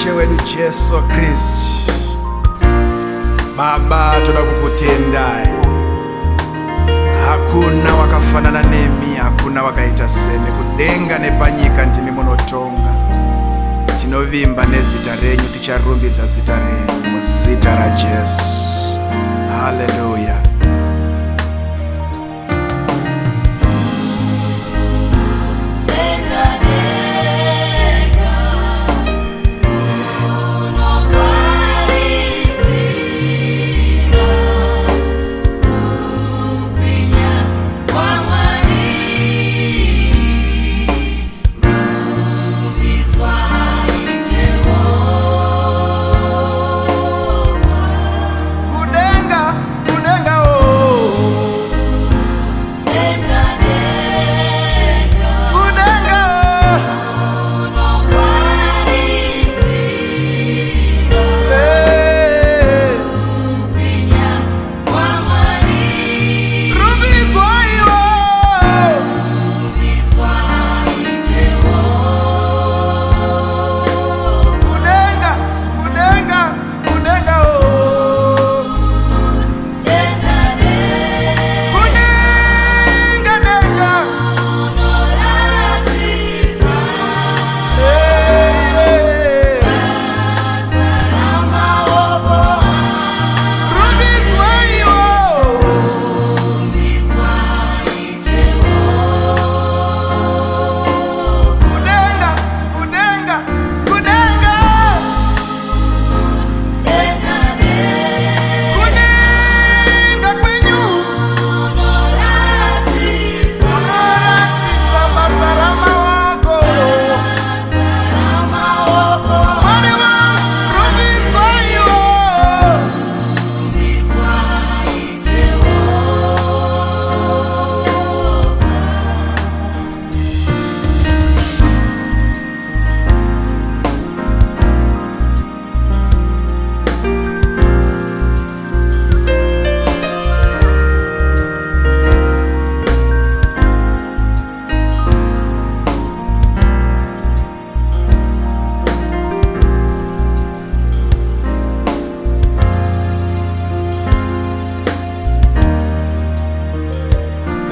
Ishe wedu Jesu Kristu. Baba, toda kukutendai. Hakuna wakafanana nemi, hakuna wakaita semi. Kudenga nepanyika ndimi munotonga. Tinovimba nezita renyu, ticharumbidza zita renyu muzita ra Jesu. Hallelujah.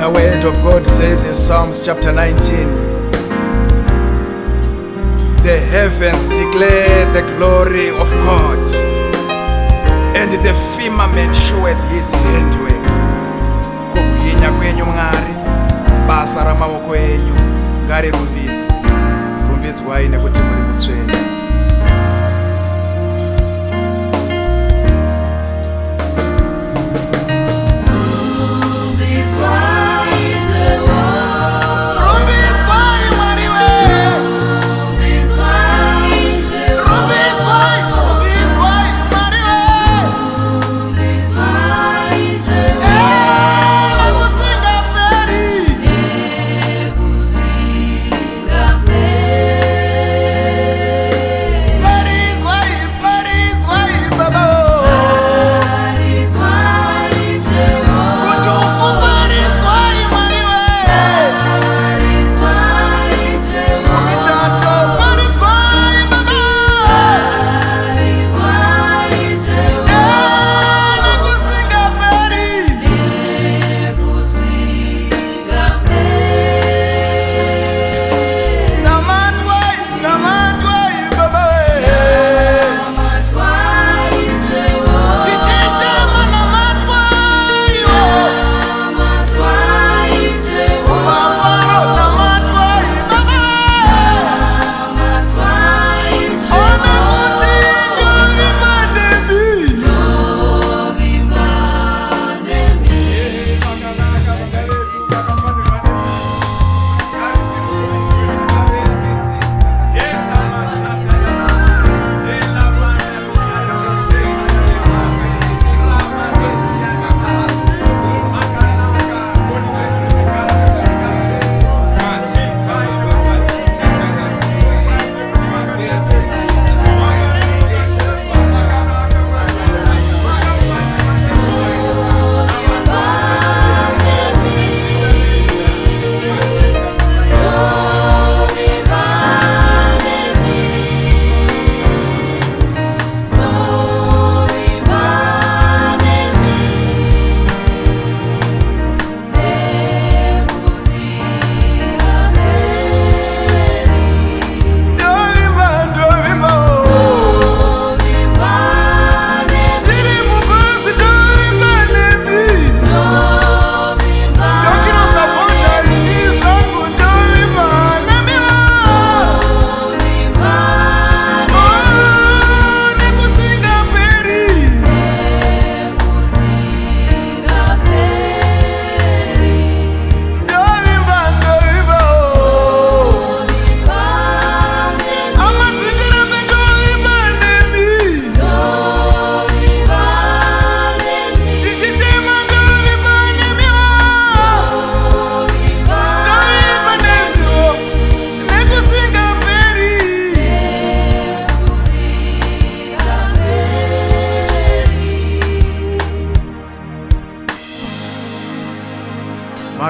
The word of God says in Psalms chapter 19, the heavens declare the glory of God, and the firmament showeth his handiwork. Kubwinya kwenyu Mwari, basa ramaboko enyu ngarirumbidzwe. Rumbidzwai nekuti muri mutsvene.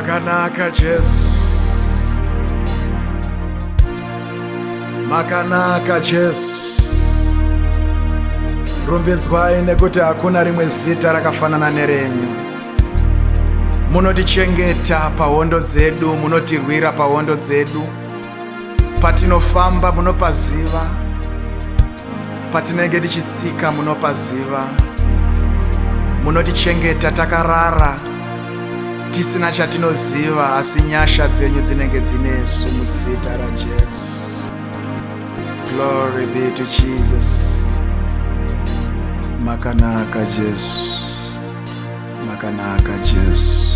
Makanaka Jesu, makanaka Jesu. Rumbidzwai nekuti hakuna rimwe zita rakafanana nerenyu. Munotichengeta pahondo dzedu, munotirwira pahondo dzedu. Patinofamba munopaziva, patinenge tichitsika munopaziva. Munotichengeta takarara, tisina chatinoziva, asi nyasha dzenyu dzinenge dzinesu muzita raJesu. Glory be to Jesus. Makanaka Jesu, makanaka Jesu.